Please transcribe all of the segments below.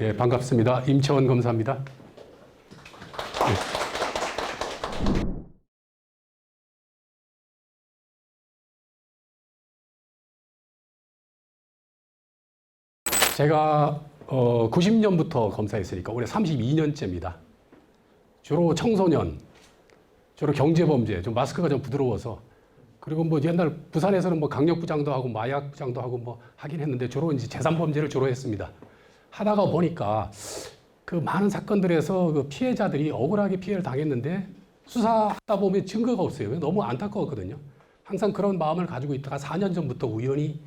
예, 반갑습니다. 임채원 검사입니다. 제가 90년부터 검사했으니까 올해 32년째입니다. 주로 청소년, 주로 경제범죄, 좀 마스크가 좀 부드러워서, 그리고 뭐 옛날 부산에서는 뭐 강력부장도 하고 마약부장도 하고 뭐 하긴 했는데 주로 이제 재산범죄를 주로 했습니다. 하다가 보니까 그 많은 사건들에서 그 피해자들이 억울하게 피해를 당했는데 수사하다 보면 증거가 없어요. 너무 안타까웠거든요. 항상 그런 마음을 가지고 있다가 4년 전부터 우연히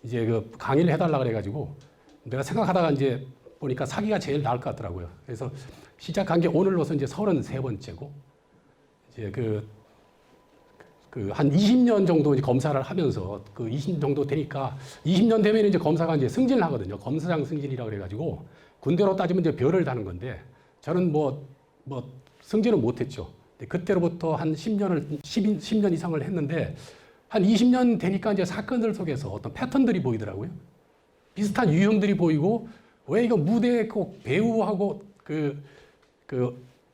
이제 그 강의를 해달라 그래가지고 내가 생각하다가 이제 보니까 사기가 제일 나을 것 같더라고요. 그래서 시작한 게 오늘로서 이제 33번째고, 이제 한 20년 정도 이제 검사를 하면서 그 20년 정도 되니까 20년 되면 이제 검사가 이제 승진을 하거든요. 검사장 승진이라고 그래가지고 군대로 따지면 이제 별을 다는 건데 저는 뭐 승진은 못했죠. 그때로부터 한 10년 이상을 했는데 한 20년 되니까 이제 사건들 속에서 어떤 패턴들이 보이더라고요. 비슷한 유형들이 보이고, 왜 이거 무대에 꼭 배우하고 그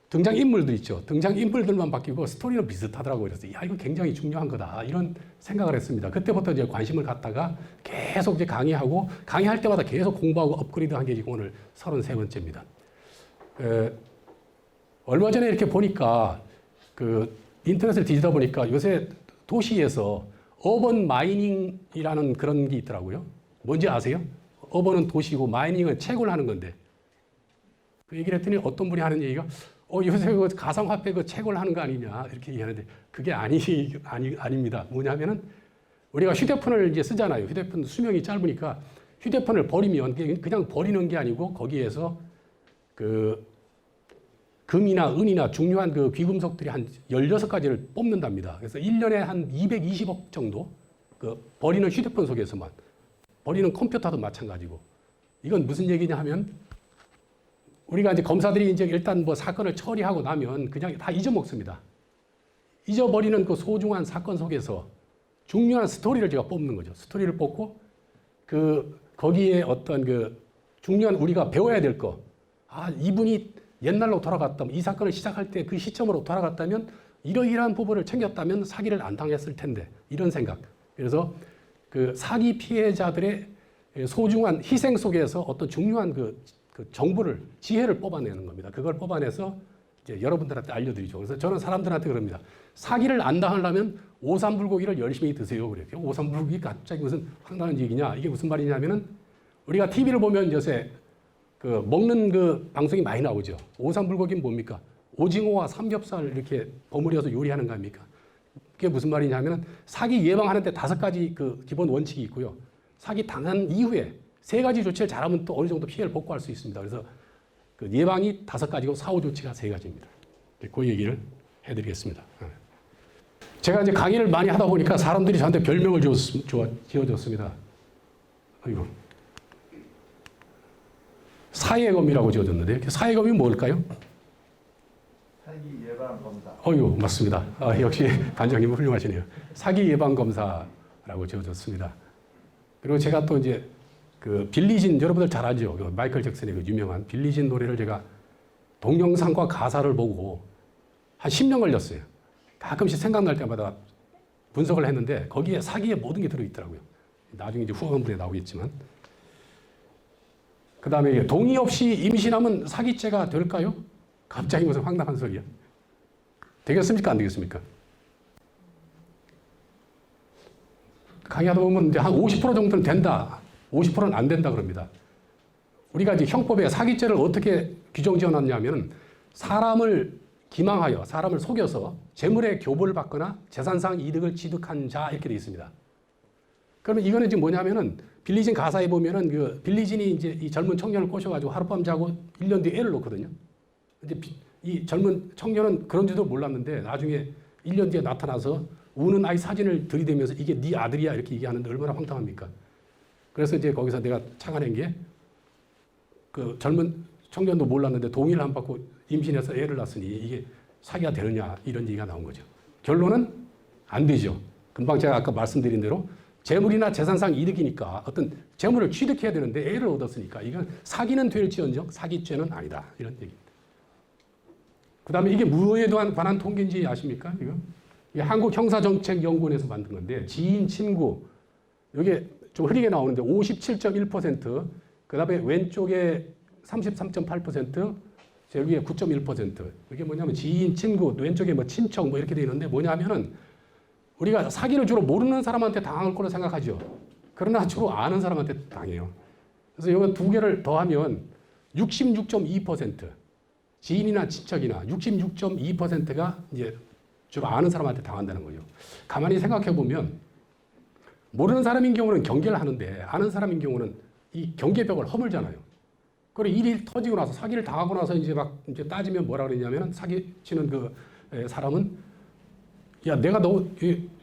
등장인물들 있죠. 등장인물들만 바뀌고 스토리는 비슷하더라고요. 그래서 야, 이거 굉장히 중요한 거다. 이런 생각을 했습니다. 그때부터 이제 관심을 갖다가 계속 이제 강의할 때마다 계속 공부하고 업그레이드 한 게 지금 오늘 33번째입니다. 얼마 전에 이렇게 보니까 인터넷을 뒤지다 보니까 요새 도시에서 어번 마이닝이라는 그런 게 있더라고요. 뭔지 아세요? 어번은 도시고 마이닝은 채굴 하는 건데, 그 얘기를 했더니 어떤 분이 하는 얘기가 요새 그 가상화폐 그 채굴 하는 거 아니냐 이렇게 얘기하는데 그게 아닙니다. 뭐냐면은 우리가 휴대폰을 이제 쓰잖아요. 휴대폰 수명이 짧으니까 휴대폰을 버리면 그냥 버리는 게 아니고 거기에서 그 금이나 은이나 중요한 그 귀금속들이 한 16가지를 뽑는답니다. 그래서 1년에 한 220억 정도 그 버리는 휴대폰 속에서만, 버리는 컴퓨터도 마찬가지고. 이건 무슨 얘기냐 하면 우리가 이제 검사들이 이제 일단 뭐 사건을 처리하고 나면 그냥 다 잊어먹습니다. 잊어버리는 그 소중한 사건 속에서 중요한 스토리를 제가 뽑는 거죠. 스토리를 뽑고 거기에 어떤 그 중요한 우리가 배워야 될 거. 이분이 옛날로 돌아갔다면, 이 사건을 시작할 때 그 시점으로 돌아갔다면 이러이러한 부분을 챙겼다면 사기를 안 당했을 텐데, 이런 생각. 그래서 그 사기 피해자들의 소중한 희생 속에서 어떤 중요한 그 정보를, 지혜를 뽑아내는 겁니다. 그걸 뽑아내서 이제 여러분들한테 알려드리죠. 그래서 저는 사람들한테 그럽니다. 사기를 안 당하려면 오삼불고기를 열심히 드세요. 그래요. 오삼불고기 갑자기 무슨 황당한 얘기냐? 이게 무슨 말이냐면은 우리가 TV를 보면 요새 먹는 그 방송이 많이 나오죠. 오삼불고기는 뭡니까? 오징어와 삼겹살 이렇게 버무려서 요리하는 거 아닙니까? 그게 무슨 말이냐면은 사기 예방하는데 5가지 그 기본 원칙이 있고요. 사기 당한 이후에 3가지 조치를 잘하면 또 어느 정도 피해를 복구할 수 있습니다. 그래서 그 예방이 5가지고 사후 조치가 3가지입니다. 그 얘기를 해드리겠습니다. 제가 이제 강의를 많이 하다 보니까 사람들이 저한테 별명을 지어줬습니다. 아이고. 사예검이라고 지어줬는데, 사예검이 뭘까요? 사기 예방 검사. 맞습니다. 역시 반장님은 훌륭하시네요. 사기 예방 검사라고 지어줬습니다. 그리고 제가 또 이제 그 빌리진, 여러분들 잘 알죠? 그 마이클 잭슨의 그 유명한 빌리진 노래를 제가 동영상과 가사를 보고 한 10년 걸렸어요. 가끔씩 생각날 때마다 분석을 했는데 거기에 사기의 모든 게 들어있더라고요. 나중에 이제 후반부에 나오겠지만. 그 다음에 동의 없이 임신하면 사기죄가 될까요? 갑자기 무슨 황당한 소리야. 되겠습니까? 안 되겠습니까? 강의하다 보면 이제 한 50% 정도는 된다. 50%는 안 된다 그럽니다. 우리가 이제 형법에 사기죄를 어떻게 규정 지어놨냐면 사람을 기망하여, 사람을 속여서 재물의 교보를 받거나 재산상 이득을 취득한 자 이렇게 되어 있습니다. 그러면 이거는 지금 뭐냐면은 빌리진 가사에 보면은 그 빌리진이 이제 이 젊은 청년을 꼬셔가지고 하룻밤 자고 1년 뒤에 애를 놓거든요. 근데 이 젊은 청년은 그런 줄도 몰랐는데 나중에 1년 뒤에 나타나서 우는 아이 사진을 들이대면서 이게 네 아들이야 이렇게 얘기하는데 얼마나 황당합니까? 그래서 이제 거기서 내가 착안한 게 그 젊은 청년도 몰랐는데 동의를 안 받고 임신해서 애를 낳았으니 이게 사기가 되느냐 이런 얘기가 나온 거죠. 결론은 안 되죠. 금방 제가 아까 말씀드린 대로 재물이나 재산상 이득이니까 어떤 재물을 취득해야 되는데 애를 얻었으니까 이건 사기는 될지언정 사기죄는 아니다. 이런 얘기입니다. 그 다음에 이게 무엇에 관한 통계인지 아십니까? 이게 한국형사정책연구원에서 만든 건데 지인, 친구 이게 좀 흐리게 나오는데 57.1%, 그 다음에 왼쪽에 33.8%, 제일 위에 9.1%. 이게 뭐냐면 지인, 친구, 왼쪽에 뭐 친척 뭐 이렇게 되어 있는데 뭐냐면은 우리가 사기를 주로 모르는 사람한테 당할 거로 생각하죠. 그러나 주로 아는 사람한테 당해요. 그래서 이거 두 개를 더하면 66.2%, 지인이나 친척이나 66.2%가 이제 주로 아는 사람한테 당한다는 거죠. 가만히 생각해 보면 모르는 사람인 경우는 경계를 하는데 아는 사람인 경우는 이 경계벽을 허물잖아요. 그리고 일이 터지고 나서 사기를 당하고 나서 이제 막 이제 따지면 뭐라 그러냐면 사기 치는 그 사람은 야 내가 너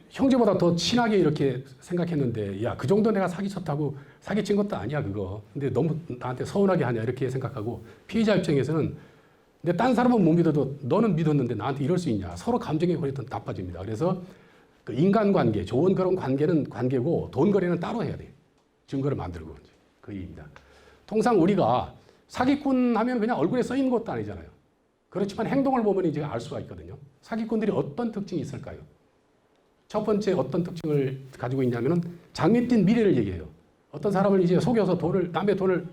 형제보다 더 친하게 이렇게 생각했는데 야 그 정도 내가 사기 쳤다고 사기 친 것도 아니야 그거. 근데 너무 나한테 서운하게 하냐 이렇게 생각하고 피해자 입장에서는 근데 딴 사람은 못 믿어도 너는 믿었는데 나한테 이럴 수 있냐. 서로 감정의 고리도 나빠집니다. 그래서 그 인간관계, 좋은 그런 관계는 관계고 돈 거래는 따로 해야 돼요. 증거를 만들고 그 얘기입니다. 통상 우리가 사기꾼 하면 그냥 얼굴에 써 있는 것도 아니잖아요. 그렇지만 행동을 보면 이제 알 수가 있거든요. 사기꾼들이 어떤 특징이 있을까요? 첫 번째 어떤 특징을 가지고 있냐면은 장밋빛 미래를 얘기해요. 어떤 사람을 이제 속여서 남의 돈을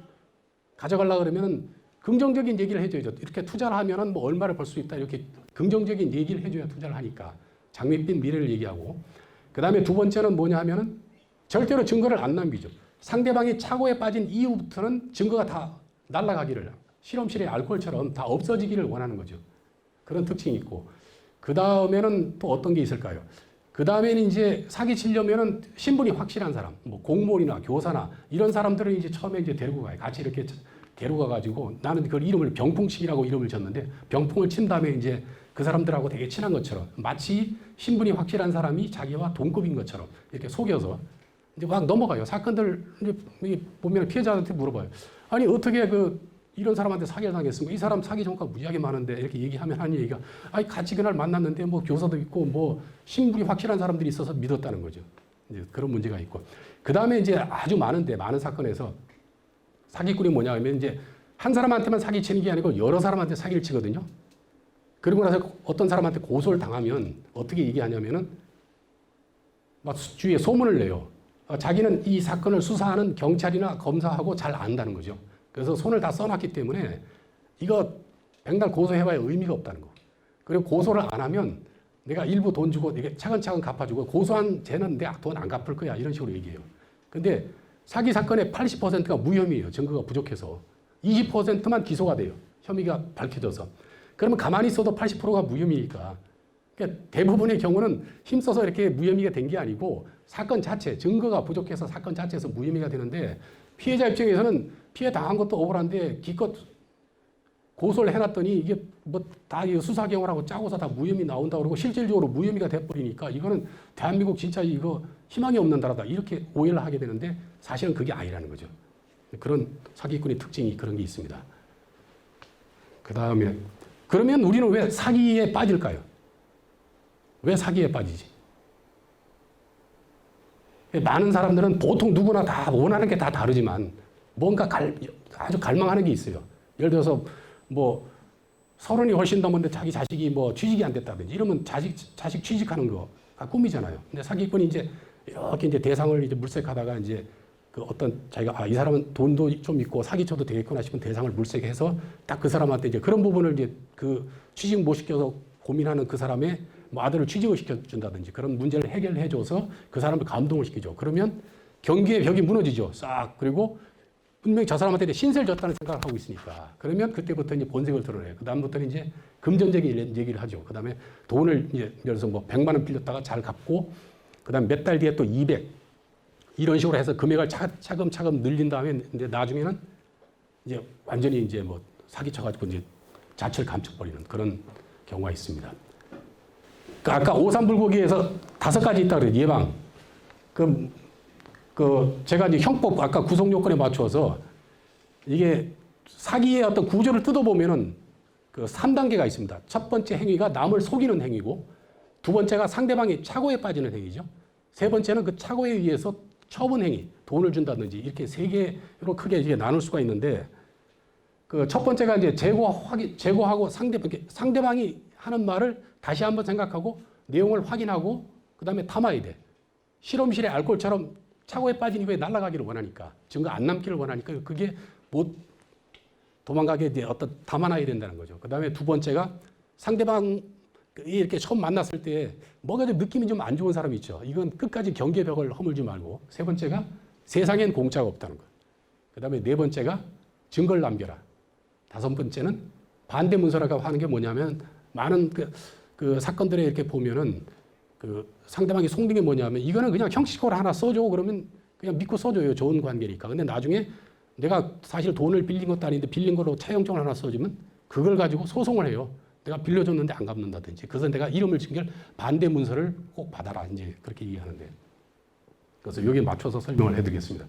가져가려고 그러면은 긍정적인 얘기를 해줘야죠. 이렇게 투자를 하면은 뭐 얼마를 벌 수 있다 이렇게 긍정적인 얘기를 해줘야 투자를 하니까 장밋빛 미래를 얘기하고 그 다음에 두 번째는 뭐냐 하면은 절대로 증거를 안 남기죠. 상대방이 착오에 빠진 이후부터는 증거가 다 날아가기를 실험실의 알코올처럼 다 없어지기를 원하는 거죠. 그런 특징이 있고 그 다음에는 또 어떤 게 있을까요? 그 다음에는 이제 사기 치려면은 신분이 확실한 사람, 뭐 공무원이나 교사나 이런 사람들은 이제 처음에 이제 데리고 가요. 같이 이렇게 데리고 가가지고 나는 그 이름을 병풍치기라고 이름을 졌는데 병풍을 친 다음에 이제 그 사람들하고 되게 친한 것처럼 마치 신분이 확실한 사람이 자기와 동급인 것처럼 이렇게 속여서 이제 막 넘어가요. 사건들 이제 보면 피해자한테 물어봐요. 아니 어떻게 이런 사람한테 사기를 당했습니까? 이 사람 사기 전과 무지하게 많은데 이렇게 얘기하면 하는 얘기가 아니 같이 그날 만났는데 뭐 교사도 있고 뭐 신분이 확실한 사람들이 있어서 믿었다는 거죠. 이제 그런 문제가 있고 그 다음에 이제 아주 많은 사건에서 사기꾼이 뭐냐 하면 이제 한 사람한테만 사기 치는 게 아니고 여러 사람한테 사기를 치거든요. 그리고 나서 어떤 사람한테 고소를 당하면 어떻게 얘기하냐면은 막 주위에 소문을 내요. 자기는 이 사건을 수사하는 경찰이나 검사하고 잘 안다는 거죠. 그래서 손을 다 써놨기 때문에 이거 백날 고소해봐야 의미가 없다는 거. 그리고 고소를 안 하면 내가 일부 돈 주고 이게 차근차근 갚아주고 고소한 쟤는 내가 돈 안 갚을 거야 이런 식으로 얘기해요. 근데 사기 사건의 80%가 무혐의예요. 증거가 부족해서. 20%만 기소가 돼요. 혐의가 밝혀져서. 그러면 가만히 있어도 80%가 무혐의니까. 그러니까 대부분의 경우는 힘써서 이렇게 무혐의가 된 게 아니고 사건 자체, 증거가 부족해서 사건 자체에서 무혐의가 되는데 피해자 입장에서는 피해 당한 것도 억울한데 기껏 고소를 해놨더니 이게 뭐 다 수사 경우라고 짜고서 다 무혐의 나온다고 그러고 실질적으로 무혐의가 돼버리니까 이거는 대한민국 진짜 이거 희망이 없는 나라다 이렇게 오해를 하게 되는데 사실은 그게 아니라는 거죠. 그런 사기꾼의 특징이 그런 게 있습니다. 그 다음에 그러면 우리는 왜 사기에 빠질까요? 왜 사기에 빠지지? 많은 사람들은 보통 누구나 다 원하는 게 다 다르지만 뭔가 아주 갈망하는 게 있어요. 예를 들어서 뭐 30이 훨씬 넘었는데 자기 자식이 뭐 취직이 안 됐다든지 이러면 자식 취직하는 거가 꿈이잖아요. 근데 사기꾼이 이제 이렇게 이제 대상을 이제 물색하다가 이제 그 어떤 자기가 이 사람은 돈도 좀 있고 사기쳐도 되겠구나 싶은 대상을 물색해서 딱 그 사람한테 이제 그런 부분을 이제 그 취직 못 시켜서 고민하는 그 사람의 뭐 아들을 취직을 시켜준다든지 그런 문제를 해결해줘서 그 사람을 감동을 시키죠. 그러면 경기의 벽이 무너지죠. 싹. 그리고 분명히 저 사람한테 신세를 졌다는 생각을 하고 있으니까. 그러면 그때부터 이제 본색을 드러내요. 그 다음부터는 이제 금전적인 얘기를 하죠. 그 다음에 돈을 이제 예를 들어서 뭐 100만 원 빌렸다가 잘 갚고 그 다음에 몇 달 뒤에 또 200 이런 식으로 해서 금액을 차근차근 늘린 다음에 이제 나중에는 이제 완전히 이제 뭐 사기쳐가지고 이제 자취를 감춰버리는 그런 경우가 있습니다. 아까 오삼불고기에서 5가지 있다 그래요. 예방. 제가 이제 형법 아까 구성 요건에 맞춰서 이게 사기의 어떤 구조를 뜯어보면은 그 3단계가 있습니다. 첫 번째 행위가 남을 속이는 행위고, 두 번째가 상대방이 착오에 빠지는 행위죠. 세 번째는 그 착오에 의해서 처분 행위, 돈을 준다든지 이렇게 세 개로 크게 이제 나눌 수가 있는데 그 첫 번째가 이제 제고하고 상대방이 하는 말을 다시 한번 생각하고 내용을 확인하고 그다음에 담아야 돼. 실험실에 알코올처럼 차고에 빠진 이후에 날아가기를 원하니까 증거 안 남기를 원하니까 그게 못 도망가게 이제 어떤 담아놔야 된다는 거죠. 그다음에 두 번째가 상대방이 이렇게 처음 만났을 때 뭔가 좀 느낌이 좀 안 좋은 사람이 있죠. 이건 끝까지 경계벽을 허물지 말고. 세 번째가 세상엔 공짜가 없다는 거. 그다음에 네 번째가 증거를 남겨라. 다섯 번째는 반대 문서라고 하는 게 뭐냐면 많은 그 사건들에 이렇게 보면은 그 상대방이 속는 게 뭐냐면 이거는 그냥 형식적으로 하나 써줘 그러면 그냥 믿고 써줘요. 좋은 관계니까. 근데 나중에 내가 사실 돈을 빌린 것도 아닌데 빌린 걸로 차용증을 하나 써주면 그걸 가지고 소송을 해요. 내가 빌려줬는데 안 갚는다든지. 그래서 내가 이름을 증결 반대 문서를 꼭 받아라. 이제 그렇게 얘기하는데. 그래서 여기에 맞춰서 설명을 해드리겠습니다.